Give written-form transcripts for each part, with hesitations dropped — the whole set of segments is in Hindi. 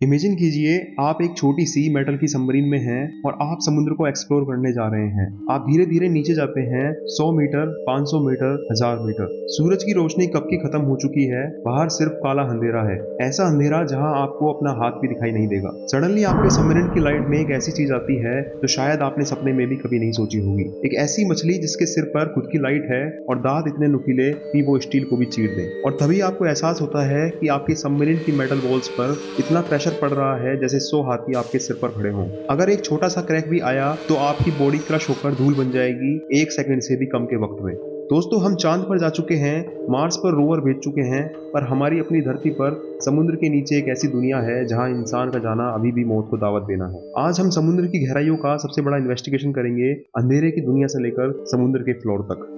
इमेजिन कीजिए आप एक छोटी सी मेटल की सबमरीन में हैं और आप समुद्र को एक्सप्लोर करने जा रहे हैं। आप धीरे धीरे नीचे जाते हैं 100 मीटर, 500 मीटर, 1000 मीटर। सूरज की रोशनी कब की खत्म हो चुकी है, बाहर सिर्फ काला अंधेरा है। ऐसा अंधेरा जहां आपको अपना हाथ भी दिखाई नहीं देगा। सडनली आपके सबमरीन की लाइट में एक ऐसी चीज आती है जो शायद आपने सपने में भी कभी नहीं सोची होगी। एक ऐसी मछली जिसके सिर पर खुद की लाइट है और दांत इतने नुकीले कि वो स्टील को भी चीर दे। और तभी आपको एहसास होता है कि आपकी सबमरीन की मेटल वॉल्स पर इतना प्रेशर पड़ रहा है जैसे 100 हाथी आपके सिर पर खड़े हों। अगर एक छोटा सा क्रैक भी आया तो आपकी बॉडी क्रश होकर धूल बन जाएगी 1 सेकंड से भी कम के वक्त में। दोस्तों, हम चांद पर जा चुके हैं, मार्स पर रोवर भेज चुके हैं, पर हमारी अपनी धरती पर समुद्र के नीचे एक ऐसी दुनिया है जहां इंसान का जाना अभी भी मौत को दावत देना है। आज हम समुद्र की गहराइयों का सबसे बड़ा इन्वेस्टिगेशन करेंगे, अंधेरे की दुनिया से लेकर समुद्र के फ्लोर तक।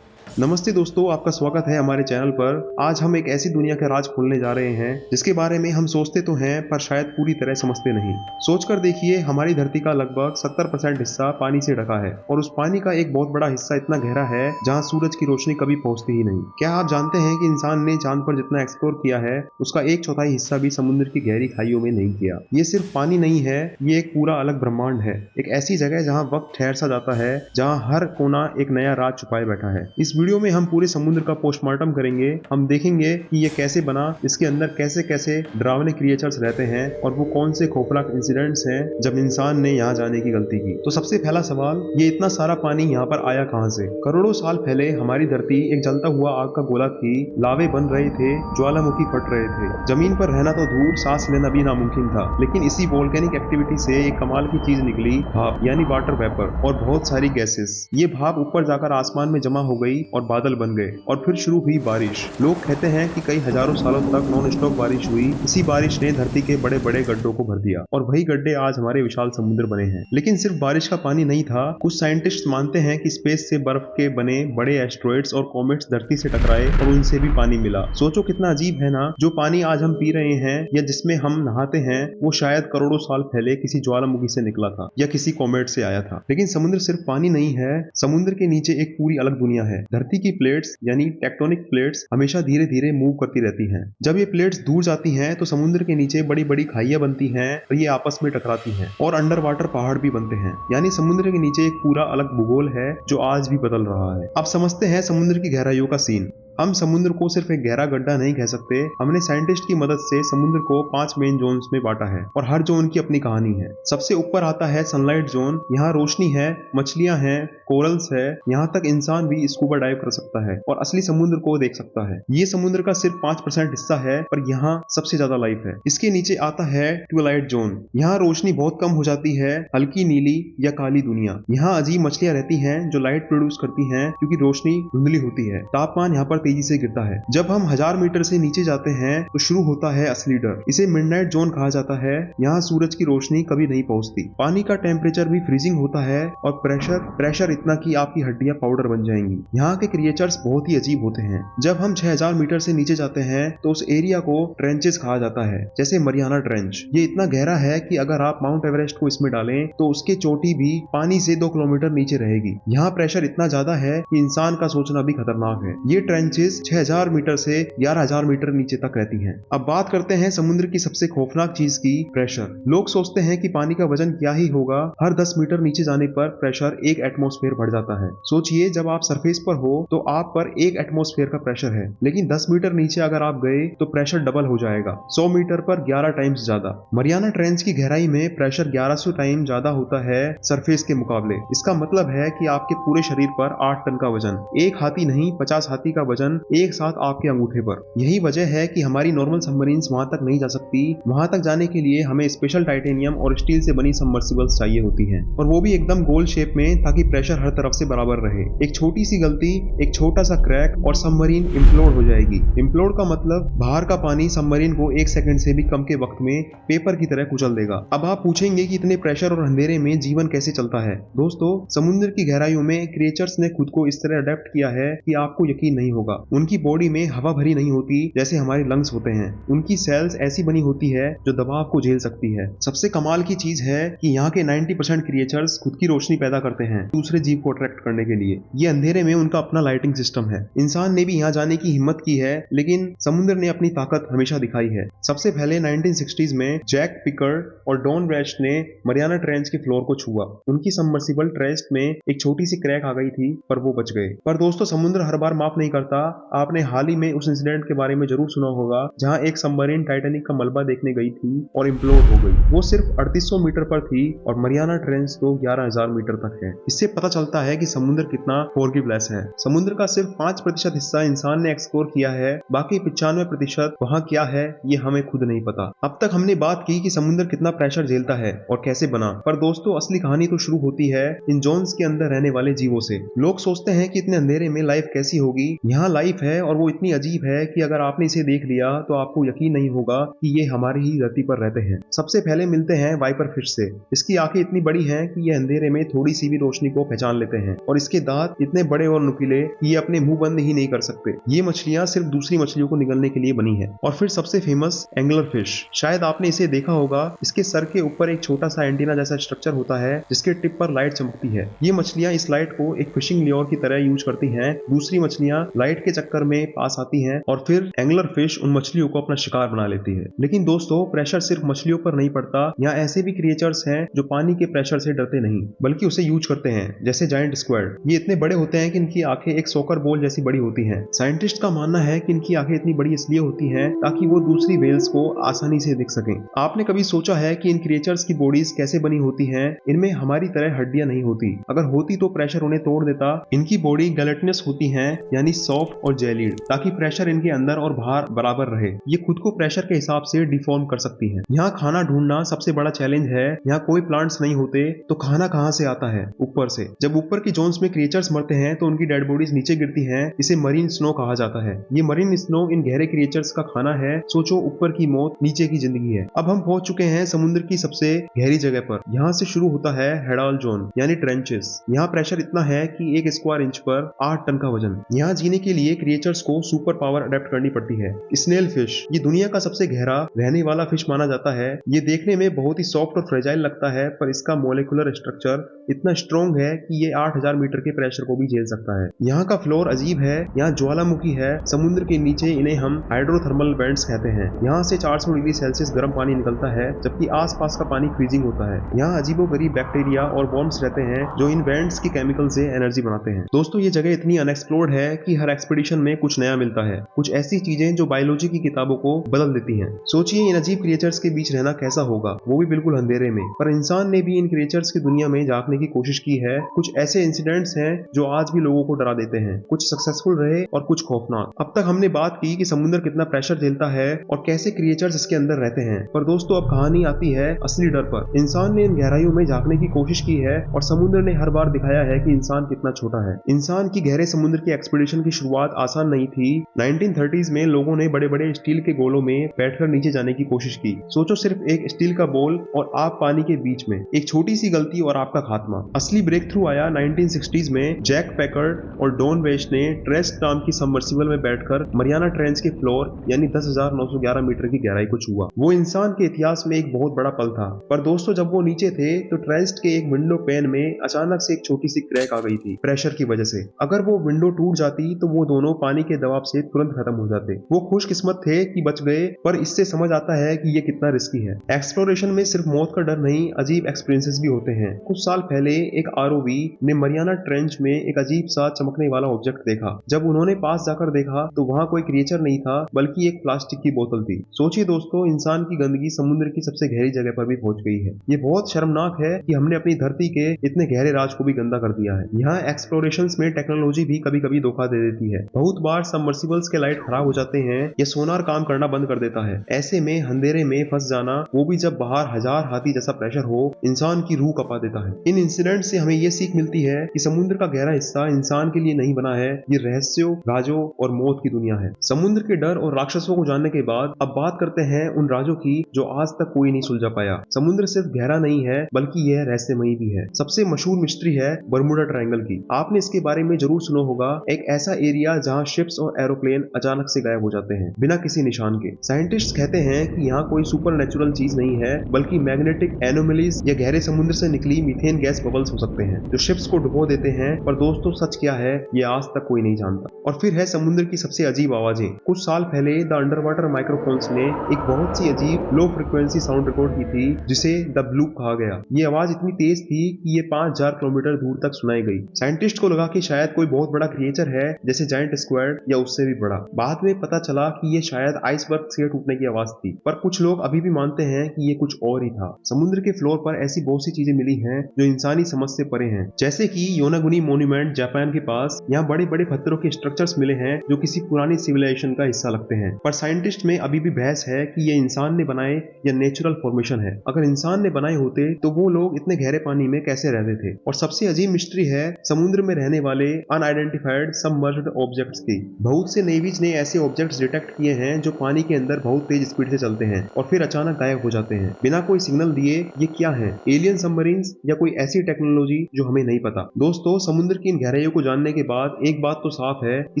नमस्ते दोस्तों, आपका स्वागत है हमारे चैनल पर। आज हम एक ऐसी दुनिया का राज खोलने जा रहे हैं जिसके बारे में हम सोचते तो हैं पर शायद पूरी तरह समझते नहीं। सोचकर देखिए, हमारी धरती का लगभग 70% हिस्सा पानी से ढका है और उस पानी का एक बहुत बड़ा हिस्सा इतना गहरा है जहां सूरज की रोशनी कभी पहुंचती ही नहीं। क्या आप जानते हैं कि इंसान ने चांद पर जितना एक्सप्लोर किया है उसका 1/4 हिस्सा भी समुद्र की गहरी खाइयों में नहीं किया। ये सिर्फ पानी नहीं है, ये एक पूरा अलग ब्रह्मांड है। एक ऐसी जगह जहाँ वक्त ठहर सा जाता है, जहाँ हर कोना एक नया राज छुपाए बैठा है। इस वीडियो में हम पूरे समुद्र का पोस्टमार्टम करेंगे। हम देखेंगे कि ये कैसे बना, इसके अंदर कैसे कैसे डरावने क्रिएचर्स रहते हैं और वो कौन से खौफनाक इंसिडेंट्स हैं जब इंसान ने यहाँ जाने की गलती की। तो सबसे पहला सवाल, ये इतना सारा पानी यहाँ पर आया कहाँ से? करोड़ों साल पहले हमारी धरती एक जलता हुआ आग का गोला थी। लावे बन रहे थे, ज्वालामुखी फट रहे थे। जमीन पर रहना तो दूर, सांस लेना भी नामुमकिन था। लेकिन इसी वोल्केनिक एक्टिविटी से एक कमाल की चीज निकली, भाप यानी वाटर वेपर, और बहुत सारी गैसेस। ये भाप ऊपर जाकर आसमान में जमा हो गई और बादल बन गए और फिर शुरू हुई बारिश। लोग कहते हैं कि कई हजारों सालों तक नॉन स्टॉप बारिश हुई। इसी बारिश ने धरती के बड़े बड़े गड्ढों को भर दिया और वही गड्ढे आज हमारे विशाल समुद्र बने हैं। लेकिन सिर्फ बारिश का पानी नहीं था। कुछ साइंटिस्ट मानते हैं कि स्पेस से बर्फ के बने बड़े एस्ट्रॉइड्स और कॉमेट्स धरती से टकराए और उनसे भी पानी मिला। सोचो कितना अजीब है ना। जो पानी आज हम पी रहे हैं या जिसमें हम नहाते हैं, वो शायद करोड़ों साल पहले किसी ज्वालामुखी से निकला था या किसी कॉमेट से आया था। लेकिन समुद्र सिर्फ पानी नहीं है, समुद्र के नीचे एक पूरी अलग दुनिया है। धरती की प्लेट्स यानी टेक्टोनिक प्लेट्स हमेशा धीरे धीरे मूव करती रहती हैं। जब ये प्लेट्स दूर जाती हैं तो समुद्र के नीचे बड़ी बड़ी खाइयां बनती हैं और ये आपस में टकराती हैं और अंडर वाटर पहाड़ भी बनते हैं। यानी समुद्र के नीचे एक पूरा अलग भूगोल है जो आज भी बदल रहा है। अब समझते हैं समुद्र की गहराइयों का सीन। हम समुद्र को सिर्फ एक गहरा गड्ढा नहीं कह सकते। हमने साइंटिस्ट की मदद से समुद्र को 5 मेन जोन्स में बांटा है और हर जोन की अपनी कहानी है। सबसे ऊपर आता है सनलाइट जोन। यहाँ रोशनी है, मछलियां हैं, कोरल्स है, यहाँ तक इंसान भी स्कूबा डाइव कर सकता है और असली समुद्र को देख सकता है। ये समुद्र का सिर्फ 5% हिस्सा है, पर यहाँ सबसे ज्यादा लाइफ है। इसके नीचे आता है ट्विलाइट जोन। यहाँ रोशनी बहुत कम हो जाती है, हल्की नीली या काली दुनिया। यहाँ अजीब मछलियां रहती हैं जो लाइट प्रोड्यूस करती हैं क्योंकि रोशनी धुंधली होती है। तापमान यहाँ पर तेजी से गिरता है। जब हम 1000 मीटर से नीचे जाते हैं तो शुरू होता है असली डर। इसे मिडनाइट जोन कहा जाता है। यहाँ सूरज की रोशनी कभी नहीं पहुंचती। पानी का टेम्परेचर भी फ्रीजिंग होता है और प्रेशर इतना कि आपकी हड्डियां पाउडर बन जाएंगी। यहाँ के क्रिएचर्स बहुत ही अजीब होते हैं। जब हम 6000 मीटर से नीचे जाते हैं तो उस एरिया को ट्रेंचेस कहा जाता है, जैसे मरियाना ट्रेंच। ये इतना गहरा है कि अगर आप माउंट एवरेस्ट को इसमें डालें तो उसके चोटी भी पानी से 2 किलोमीटर नीचे रहेगी। यहाँ प्रेशर इतना ज्यादा है कि इंसान का सोचना भी खतरनाक है। ये ट्रेंचेस 6000 मीटर से 11000 मीटर नीचे तक रहती हैं। अब बात करते हैं समुद्र की सबसे खौफनाक चीज की, प्रेशर। लोग सोचते हैं कि पानी का वजन क्या ही होगा। हर 10 मीटर नीचे जाने पर प्रेशर 1 एटमॉस्फेयर बढ़ जाता है। सोचिए, जब आप सरफेस पर हो तो आप पर 1 एटमॉस्फेयर का प्रेशर है, लेकिन 10 मीटर नीचे अगर आप गए तो प्रेशर डबल हो जाएगा, 100 मीटर पर 11 टाइम्स ज्यादा। मरियाना ट्रेंच की गहराई में प्रेशर 1100 टाइम ज्यादा होता है सरफेस के मुकाबले। इसका मतलब है कि आपके पूरे शरीर पर 8 टन का वजन, एक हाथी नहीं 50 हाथी का वजन एक साथ आपके अंगूठे पर। यही वजह है कि हमारी नॉर्मल सबमरीन्स वहां तक नहीं जा सकती। वहां तक जाने के लिए हमें स्पेशल टाइटेनियम और स्टील से बनी सबमर्सिबल्स चाहिए होती हैं, और वो भी एकदम गोल शेप में, ताकि प्रेशर हर तरफ से बराबर रहे। एक छोटी सी गलती, एक छोटा सा क्रैक और सबमरीन इम्प्लोड हो जाएगी। इम्प्लोड का मतलब बाहर का पानी सबमरीन को 1 सेकंड से भी कम के वक्त में पेपर की तरह कुचल देगा। अब आप पूछेंगे कि इतने प्रेशर और अंधेरे में जीवन कैसे चलता है? दोस्तों, समुद्र की गहराइयों में क्रिएचर्स ने खुद को इस तरह अडेप्ट किया है कि आपको यकीन नहीं होगा। होगा। उनकी बॉडी में हवा भरी नहीं होती जैसे हमारे लंग्स होते हैं। उनकी सेल्स ऐसी बनी होती है जो दबाव को झेल सकती है। सबसे कमाल की चीज है कि यहाँ के 90% क्रिएचर्स खुद की रोशनी पैदा करते हैं दूसरे जीव को अट्रैक्ट करने के लिए। ये अंधेरे में उनका अपना लाइटिंग सिस्टम है। इंसान ने भी यहाँ जाने की हिम्मत की है, लेकिन समुद्र ने अपनी ताकत हमेशा दिखाई है। सबसे पहले 1960s में जैक पिकर्ड और डॉन वेस्ट ने मरियाना ट्रेंच के फ्लोर को छुआ। उनकी सबमर्सिबल ट्रेस्ट में एक छोटी सी क्रैक आ गई थी, पर वो बच गए। पर दोस्तों, समुद्र हर बार माफ नहीं करता। आपने हाल ही में उस इंसिडेंट के बारे में जरूर सुना होगा जहां एक सबमरीन टाइटैनिक का मलबा देखने गई थी और इम्प्लोड हो गई। वो सिर्फ 3800 मीटर पर थी और मरियाना ट्रेंच तो 11000 मीटर तक है। इससे पता चलता है कि समुद्र कितना फॉरगिवलेस है। समुद्र का सिर्फ 5% हिस्सा इंसान ने एक्सप्लोर किया है, बाकी 95% वहां क्या है ये हमें खुद नहीं पता। अब तक हमने बात की कि समुद्र कितना प्रेशर झेलता है और कैसे बना, पर दोस्तों असली कहानी तो शुरू होती है इन जोन्स के अंदर रहने वाले जीवों से। लोग सोचते हैं कि इतने अंधेरे में लाइफ कैसी होगी। यहाँ लाइफ है और वो इतनी अजीब है कि अगर आपने इसे देख लिया तो आपको यकीन नहीं होगा कि ये हमारी ही धरती पर रहते हैं। सबसे पहले मिलते हैं वाइपर फिश से। इसकी आंखें इतनी बड़ी हैं कि ये अंधेरे में थोड़ी सी भी रोशनी को पहचान लेते हैं और इसके दांत इतने बड़े और नुकीले कि ये अपने मुंह बंद ही नहीं कर सकते। ये मछलियां सिर्फ दूसरी मछलियों को निगलने के लिए बनी है। और फिर सबसे फेमस एंगलर फिश, शायद आपने इसे देखा होगा। इसके सर के ऊपर एक छोटा सा एंटीना जैसा स्ट्रक्चर होता है जिसके टिप पर लाइट चमकती है। ये मछलियां इस लाइट को एक फिशिंग ल्योर की तरह यूज करती हैं। दूसरी मछलियां लाइट के चक्कर में पास आती हैं और फिर एंगलर फिश उन मछलियों को अपना शिकार बना लेती है। लेकिन दोस्तों, प्रेशर सिर्फ मछलियों पर नहीं पड़ता। यहाँ ऐसे भी क्रिएचर्स हैं जो पानी के प्रेशर से डरते नहीं बल्कि उसे यूज करते हैं, जैसे जायंट स्क्विड। ये इतने बड़े होते हैं कि इनकी आंखें एक सॉकर बॉल जैसी बड़ी होती हैं। साइंटिस्ट का मानना है कि इनकी आंखें इतनी बड़ी इसलिए होती हैं ताकि वो दूसरी व्हेल्स को आसानी से दिख सकें। आपने कभी सोचा है कि इन क्रिएचर्स की बॉडीज कैसे बनी होती हैं? इनमें हमारी तरह हड्डियां नहीं होती। अगर होती तो प्रेशर उन्हें तोड़ देता। इनकी बॉडी गैलेटिनस होती है, यानी सॉफ्ट और जेलीड, ताकि प्रेशर इनके अंदर और बाहर बराबर रहे। ये खुद को प्रेशर के हिसाब से डिफॉर्म कर सकती है। यहाँ खाना ढूंढना सबसे बड़ा चैलेंज है। यहाँ कोई प्लांट्स नहीं होते तो खाना कहाँ से आता है? ऊपर से। जब ऊपर की जोन्स में क्रिएचर्स मरते हैं तो उनकी डेड बॉडीज नीचे गिरती हैं। इसे मरीन स्नो कहा जाता है। ये मरीन स्नो इन गहरे क्रिएचर्स का खाना है। सोचो, ऊपर की मौत, नीचे की जिंदगी है। अब हम पहुंच चुके हैं समुद्र की सबसे गहरी जगह पर। यहाँ से शुरू होता है हेडाल जोन, यानी ट्रेंचेस। यहाँ प्रेशर इतना है कि 1 स्क्वायर इंच पर 8 टन का वजन। यहाँ जीने के लिए क्रिएचर्स को सुपर पावर अडेप्ट करनी पड़ती है। स्नेल फिश, ये दुनिया का सबसे गहरा रहने वाला फिश माना जाता है। ये देखने में बहुत ही सॉफ्ट और फ्रेजाइल लगता है, पर इसका मोलिकुलर स्ट्रक्चर इतना स्ट्रॉन्ग है कि ये 8000 मीटर के प्रेशर को भी झेल सकता है। यहाँ का फ्लोर अजीब है। यहाँ ज्वालामुखी है। समुद्र के नीचे इन्हें हम हाइड्रोथर्मल वेंट्स कहते हैं। यहाँ से 400 डिग्री सेल्सियस गर्म पानी निकलता है, जबकि आसपास का पानी फ्रीजिंग होता है। यहाँ अजीबोगरीब बैक्टीरिया और वर्म्स रहते हैं जो इन वेंट्स की केमिकल से एनर्जी बनाते हैं। दोस्तों, ये जगह इतनी अनएक्सप्लोर्ड है कि हर एक्सपीडिशन में कुछ नया मिलता है। कुछ ऐसी चीजें जो बायोलॉजी की किताबों को बदल देती हैं। सोचिए, इन अजीब क्रिएचर्स के बीच रहना कैसा होगा, वो भी बिल्कुल अंधेरे में। पर इंसान ने भी इन क्रिएचर्स की दुनिया में झांकने की कोशिश की है। कुछ ऐसे इंसिडेंट्स हैं जो आज भी लोगों को डरा देते हैं। कुछ सक्सेसफुल रहे और कुछ खौफनाक। अब तक हमने बात की कि समुद्र कितना प्रेशर झेलता है और कैसे क्रिएचर्स इसके अंदर रहते हैं। पर दोस्तों, अब कहानी आती है असली डर पर। इंसान ने इन गहराइयों में झांकने की कोशिश की है और समुद्र ने हर बार दिखाया है कि इंसान कितना छोटा है। इंसान की गहरे समुद्र की एक्सपीडिशन की शुरुआत आसान नहीं थी। 1930s में लोगों ने बड़े बड़े स्टील के गोलों में बैठकर नीचे जाने की कोशिश की। सोचो, सिर्फ एक स्टील का बोल और आप पानी के बीच में। एक छोटी सी गलती और आपका खात्मा। असली ब्रेक थ्रू आया 1960s में। जैक पैकर्ड और डॉन वेस्ट ने ट्रेस्ट नाम की सबमर्सिबल में बैठकर मरियाना ट्रेंच के फ्लोर यानी 10,911 मीटर की गहराई को छुआ। वो इंसान के इतिहास में एक बहुत बड़ा पल था। पर दोस्तों, जब वो नीचे थे तो ट्रेस्ट के एक विंडो पैन में अचानक से एक छोटी सी क्रैक आ गई थी प्रेशर की वजह से। अगर वो विंडो टूट जाती तो वो दोनों पानी के दबाव से तुरंत खत्म हो जाते। वो खुशकिस्मत थे कि बच गए, पर इससे समझ आता है कि ये कितना रिस्की है। एक्सप्लोरेशन में सिर्फ मौत का डर नहीं, अजीब एक्सपीरियंसेस भी होते हैं। कुछ साल पहले एक आरओवी ने मरियाना ट्रेंच में एक अजीब सा चमकने वाला ऑब्जेक्ट देखा। जब उन्होंने पास जाकर देखा तो वहां कोई क्रिएचर नहीं था, बल्कि एक प्लास्टिक की बोतल थी। सोचिए दोस्तों, इंसान की गंदगी समुद्र की सबसे गहरी जगह पर भी पहुंच गई है। ये बहुत शर्मनाक है कि हमने अपनी धरती के इतने गहरे राज को भी गंदा कर दिया है। यहाँ एक्सप्लोरेशंस में टेक्नोलॉजी भी कभी कभी धोखा दे देती है। बहुत बार सबमर्सिबल्स के लाइट खराब हो जाते हैं या सोनार काम करना बंद कर देता है। ऐसे में अंधेरे में फंस जाना, वो भी जब बाहर 1000 हाथी जैसा प्रेशर हो, इंसान की रूह कपा देता है। इन इंसिडेंट से हमें ये सीख मिलती है कि समुद्र का गहरा हिस्सा इंसान के लिए नहीं बना है। ये रहस्यों, राजों और मौत की दुनिया है। समुद्र के डर और राक्षसों को जानने के बाद अब बात करते हैं उन राजों की जो आज तक कोई नहीं सुलझा पाया। समुद्र सिर्फ गहरा नहीं है, बल्कि यह रहस्यमयी भी है। सबसे मशहूर मिस्ट्री है बर्मुडा ट्रायंगल की। आपने इसके बारे में जरूर सुना होगा। एक ऐसा एरिया जहाँ शिप्स और एरोप्लेन अचानक से गायब हो जाते हैं बिना किसी निशान के। साइंटिस्ट कहते हैं कि यहाँ कोई सुपरनेचुरल चीज नहीं है, बल्कि मैग्नेटिक एनोमलीज या गहरे समुद्र से निकली मीथेन गैस बबल्स हो सकते हैं जो शिप्स को डुबो देते हैं। पर दोस्तों सच क्या है ये आज तक कोई नहीं जानता। और फिर है समुद्र की सबसे अजीब आवाजें। कुछ साल पहले द अंडरवाटर माइक्रोफोन्स ने एक बहुत सी अजीब लो फ्रिक्वेंसी साउंड रिकॉर्ड की थी जिसे द ब्लूप कहा गया। ये आवाज इतनी तेज थी कि ये 5000 किलोमीटर दूर तक सुनाई गई। साइंटिस्ट को लगा कि शायद कोई बहुत बड़ा क्रिएचर है जैसे जायंट स्क्वाड या उससे भी बड़ा। बाद में पता चला कि ये शायद आइसबर्ग से टूटने की आवाज थी, पर कुछ लोग अभी भी मानते हैं कि ये कुछ और ही था। समुद्र के फ्लोर पर ऐसी बहुत सी चीजें मिली हैं जो इंसानी समझ से परे हैं, जैसे कि योनागुनी मॉन्यूमेंट जापान के पास। यहाँ बड़े बड़े पत्थरों के स्ट्रक्चर्स मिले हैं जो किसी पुरानी सिविलाइजेशन का हिस्सा लगते हैं। पर साइंटिस्ट में अभी भी बहस है कि ये इंसान ने बनाए या नेचुरल फॉर्मेशन है। अगर इंसान ने बनाए होते तो वो लोग इतने गहरे पानी में कैसे रहते थे। और सबसे अजीब मिस्ट्री है समुद्र में रहने वाले अनआइडेंटिफाइड सबमर्ज्ड ऑब्जेक्ट्स की। बहुत से नेवीज ने ऐसे ऑब्जेक्ट्स डिटेक्ट किए हैं जो पानी के अंदर बहुत तेज स्पीड से चलते हैं और फिर अचानक गायब हो जाते हैं बिना कोई सिग्नल दिए। ये क्या है, एलियन सबमरीन्स या कोई ऐसी टेक्नोलॉजी जो हमें नहीं पता। दोस्तों समुद्र की इन गहराइयों को जानने के बाद एक बात तो साफ है कि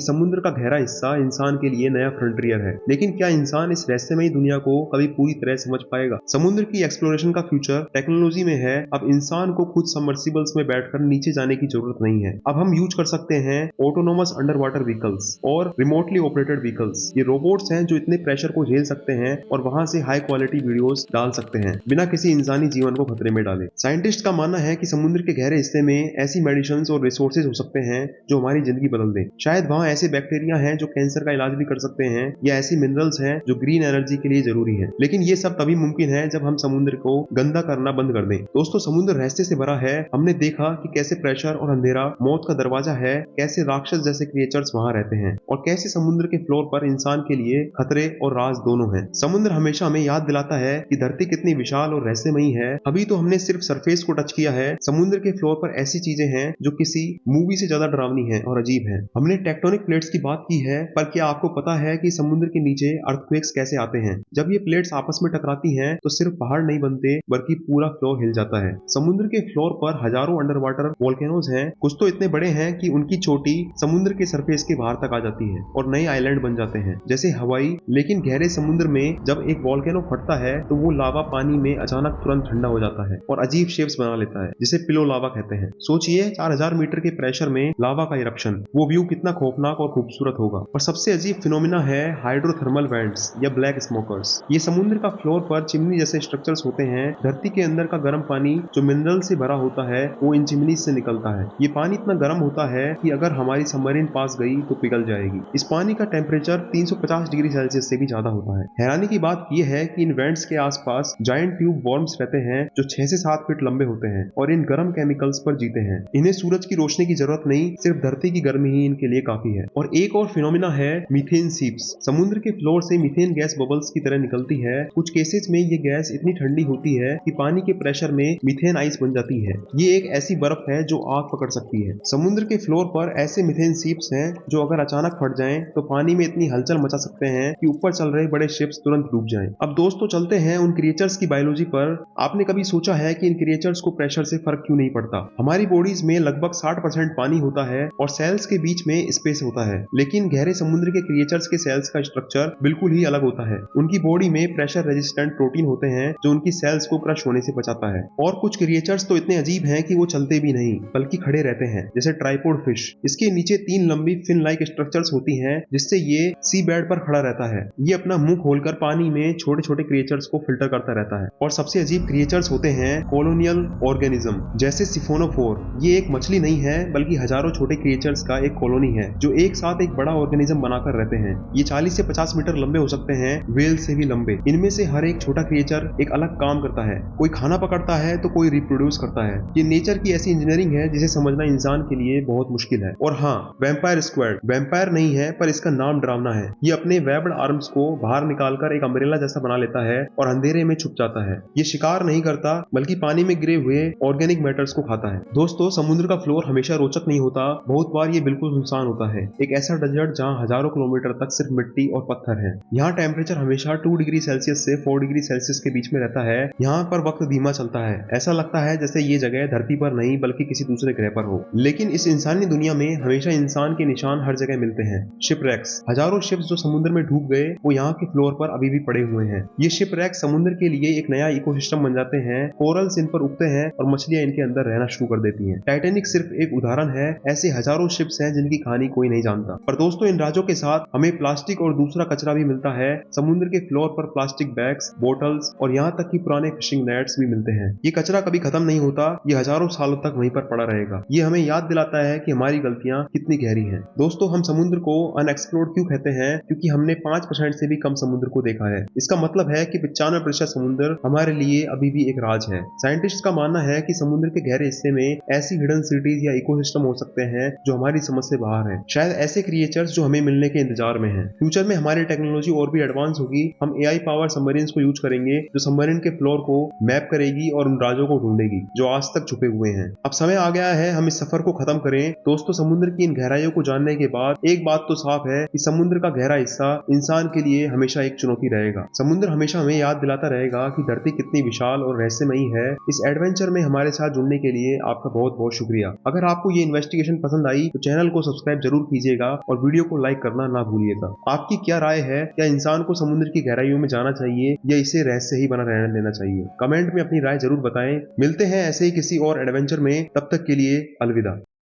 समुद्र का गहरा हिस्सा इंसान के लिए नया फ्रंटियर है। लेकिन क्या इंसान इस रहस्यमयी दुनिया को कभी पूरी तरह समझ पाएगा? समुद्र की एक्सप्लोरेशन का फ्यूचर टेक्नोलॉजी में है। अब इंसान को खुद सबमर्सिबल्स में बैठकर नीचे जाने की जरूरत नहीं है। अब हम यूज कर सकते हैं ऑटोनोमस अंडर वाटर व्हीकल्स और रिमोटली ऑपरेटेड व्हीकल्स। ये रोबोट्स हैं जो इतने प्रेशर को झेल सकते हैं और वहां से हाई क्वालिटी वीडियोस डाल सकते हैं बिना किसी इंसानी जीवन को खतरे में डाले। साइंटिस्ट का मानना है कि समुद्र के गहरे हिस्से में ऐसी मेडिसिन और रिसोर्सेज हो सकते हैं जो हमारी जिंदगी बदल दें। शायद वहां ऐसे बैक्टीरिया हैं जो कैंसर का इलाज भी कर सकते हैं, या ऐसी मिनरल्स हैं जो ग्रीन एनर्जी के लिए जरूरी है। लेकिन ये सब तभी मुमकिन है जब हम समुद्र को गंदा करना बंद कर दें। दोस्तों समुद्र रहस्य से भरा है। हमने देखा कि कैसे प्रेशर और अंधेरा मौत का दरवाजा है, कैसे राक्षस जैसे क्रिएचर्स वहां रहते हैं और कैसे समुद्र के फ्लोर पर इंसान के लिए खतरे और राज दोनों हैं। समुद्र हमेशा हमें याद दिलाता है कि धरती कितनी विशाल और रहस्यमयी है। अभी तो हमने सिर्फ सरफेस को टच किया है। समुद्र के फ्लोर पर ऐसी चीजें हैं जो किसी मूवी से ज्यादा डरावनी है और अजीब है। हमने टेक्टोनिक प्लेट्स की बात की है, पर क्या आपको पता है कि समुद्र के नीचे अर्थक्वेक्स कैसे आते हैं? जब ये प्लेट्स आपस में टकराती हैं तो सिर्फ पहाड़ नहीं बनते बल्कि पूरा फ्लोर हिल जाता है। समुद्र के फ्लोर पर हजारों अंडर वाटर वोल्केनोज हैं। कुछ तो इतने बड़े हैं कि उनकी चोटी समुद्र के सरफेस के बाहर तक आ जाती है और नए आइलैंड बन जाते हैं जैसे हवाई। लेकिन गहरे समुद्र में जब एक वोल्केनो फटता है तो वो लावा पानी में अचानक तुरंत ठंडा हो जाता है और अजीब शेप्स बना लेता है जिसे पिलो लावा कहते हैं। सोचिए 4000 मीटर के प्रेशर में लावा का इरप्शन, वो व्यू कितना खौफनाक और खूबसूरत होगा। और सबसे अजीब फिनोमिना है हाइड्रोथर्मल वेंट्स या ब्लैक स्मोकर्स। ये समुद्र का फ्लोर पर चिमनी जैसे स्ट्रक्चर्स होते हैं। धरती के अंदर का गर्म पानी जो मिनरल से भरा होता है वो इन चिमनी से निकलता है। ये पानी इतना गर्म होता है कि अगर हमारी सबमरीन पास गई तो पिघल जाएगी। इस पानी का टेम्परेचर 350 डिग्री सेल्सियस से भी ज्यादा होता है। हैरानी की बात यह है कि इन वेंट्स के आसपास जायंट ट्यूब वॉर्म्स रहते हैं जो 6 से 7 फीट लंबे होते हैं और इन गर्म केमिकल्स पर जीते हैं। इन्हें सूरज की रोशनी की जरूरत नहीं, सिर्फ धरती की गर्मी ही इनके लिए काफी है। और एक और फिनोमिना है मीथेन सीप्स। समुद्र के फ्लोर से मीथेन गैस बबल्स की तरह निकलती है। कुछ केसेस में ये गैस इतनी ठंडी होती है कि पानी के प्रेशर में मीथेन आइस बन जाती है। ये एक ऐसी बर्फ है जो आग पकड़ सकती है। समुद्र के फ्लोर पर ऐसे मीथेन सीप्स हैं जो अगर अचानक फट जाएं तो पानी में इतनी हलचल मचा सकते हैं कि ऊपर चल रहे बड़े शिप्स तुरंत डूब जाएं। अब दोस्तों चलते हैं उन क्रिएचर्स की बायोलॉजी पर। आपने कभी सोचा है कि इन क्रिएचर्स को प्रेशर से फर्क क्यों नहीं पड़ता? हमारी बॉडीज में लगभग 60% पानी होता है और सेल्स के बीच में स्पेस होता है, लेकिन गहरे समुद्र के क्रिएचर्स के सेल्स का स्ट्रक्चर बिल्कुल ही अलग होता है। उनकी बॉडी में प्रेशर रेजिस्टेंट प्रोटीन होते हैं जो उनकी सेल्स को क्रश होने से बचाता है। और कुछ क्रिएचर्स तो इतने अजीब हैं कि वो चलते भी नहीं बल्कि खड़े रहते हैं, जैसे ट्राइपोड फिश। इसके नीचे 3 लंबी फिन लाइक स्ट्रक्चर्स होती हैं जिससे ये सी बेड पर खड़ा रहता है। ये अपना मुंह खोलकर पानी में छोटे छोटे क्रिएचर्स को फिल्टर करता रहता है। और सबसे अजीब क्रिएचर्स होते हैं कॉलोनियल ऑर्गेनिज्म, जैसे सिफोनोफोर। ये एक मछली नहीं है बल्कि हजारों छोटे क्रिएचर्स का एक कॉलोनी है जो एक साथ एक बड़ा ऑर्गेनिज्म बनाकर रहते हैं। ये 40 से 50 मीटर लंबे हो सकते हैं, व्हेल से भी लंबे। इनमें से हर एक छोटा क्रिएचर एक अलग काम करता है। कोई खाना पकड़ता है तो कोई रिप्रोड्यूस करता है। ये नेचर की ऐसी इंजीनियरिंग है जिसे समझना इंसान के लिए बहुत मुश्किल है। और हाँ, वैम्पायर स्क्वाड वैम्पायर नहीं है पर इसका नाम डरावना है। ये अपने वेब्ड आर्म्स को बाहर निकालकर एक अम्ब्रेला जैसा बना लेता है और अंधेरे में छुप जाता है। ये शिकार नहीं करता बल्कि पानी में गिरे हुए ऑर्गेनिक मैटर्स को खाता है। दोस्तों समुद्र का फ्लोर हमेशा रोचक नहीं होता। बहुत बार ये बिल्कुल सुनसान होता है, एक ऐसा डेजर्ट जहाँ हजारों किलोमीटर तक सिर्फ मिट्टी और पत्थर है। यहाँ टेम्परेचर हमेशा 2 डिग्री सेल्सियस से 4 डिग्री सेल्सियस के बीच में रहता है। यहाँ पर वक्त धीमा चलता है। ऐसा लगता है जैसे ये जगह धरती पर नहीं बल्कि किसी दूसरे ग्रह पर हो। लेकिन इस इंसानी दुनिया में हमेशा इंसान के के निशान हर जगह मिलते हैं। शिपरेक्स, हजारों शिप्स जो समुद्र में डूब गए वो यहाँ के फ्लोर पर अभी भी पड़े हुए हैं। ये शिपरेक्स समुद्र के लिए एक नया इकोसिस्टम बन जाते हैं। कोरल्स इन पर उगते हैं और मछलियां इनके अंदर रहना शुरू कर देती हैं। टाइटैनिक सिर्फ एक उदाहरण है, ऐसे हजारों शिप्स हैं जिनकी कहानी कोई नहीं जानता। पर दोस्तों, इन राजों के साथ हमें प्लास्टिक और दूसरा कचरा भी मिलता है। समुद्र के फ्लोर पर प्लास्टिक बैग्स, बोटल्स और यहाँ तक कि पुराने फिशिंग नेट्स भी मिलते हैं। ये कचरा कभी खत्म नहीं होता, ये हजारों सालों तक वहीं पर पड़ा रहेगा। ये हमें याद दिलाता है कि हमारी गलतियां कितनी गहरी हैं। दोस्तों, हम समुद्र को अनएक्सप्लोर्ड क्यों कहते हैं? क्योंकि हमने 5% से भी कम समुद्र को देखा है। इसका मतलब है कि 95% समुद्र हमारे लिए अभी भी एक राज है। साइंटिस्ट का मानना है कि समुद्र के गहरे हिस्से में ऐसी हिडन सिटीज या इकोसिस्टम हो सकते हैं जो हमारी समझ से बाहर हैं। शायद ऐसे क्रिएचर्स जो हमें मिलने के इंतजार में हैं। फ्यूचर में हमारी टेक्नोलॉजी और भी एडवांस होगी। हम एआई पावर सबमरीन्स को यूज करेंगे जो सबमरीन के फ्लोर को मैप करेगी और उन राजों को ढूंढेगी जो आज तक छुपे हुए हैं। अब समय आ गया है हम इस सफर को खत्म करें। दोस्तों, समुद्र की इन गहराइयों को जानने के बाद एक बात तो साफ है कि समुद्र का गहरा हिस्सा इंसान के लिए हमेशा एक चुनौती रहेगा। समुद्र हमेशा हमें याद दिलाता रहेगा कि धरती कितनी विशाल और रहस्यमयी है। इस एडवेंचर में हमारे साथ जुड़ने के लिए आपका बहुत बहुत शुक्रिया। अगर आपको ये इन्वेस्टिगेशन पसंद आई तो चैनल को सब्सक्राइब जरूर कीजिएगा और वीडियो को लाइक करना ना भूलिएगा। आपकी क्या राय है? क्या इंसान को समुद्र की गहराइयों में जाना चाहिए या इसे रहस्य ही बना रहने देना चाहिए? कमेंट में अपनी राय जरूर बताएं। मिलते हैं ऐसे ही किसी और एडवेंचर में, तब तक के लिए अलविदा।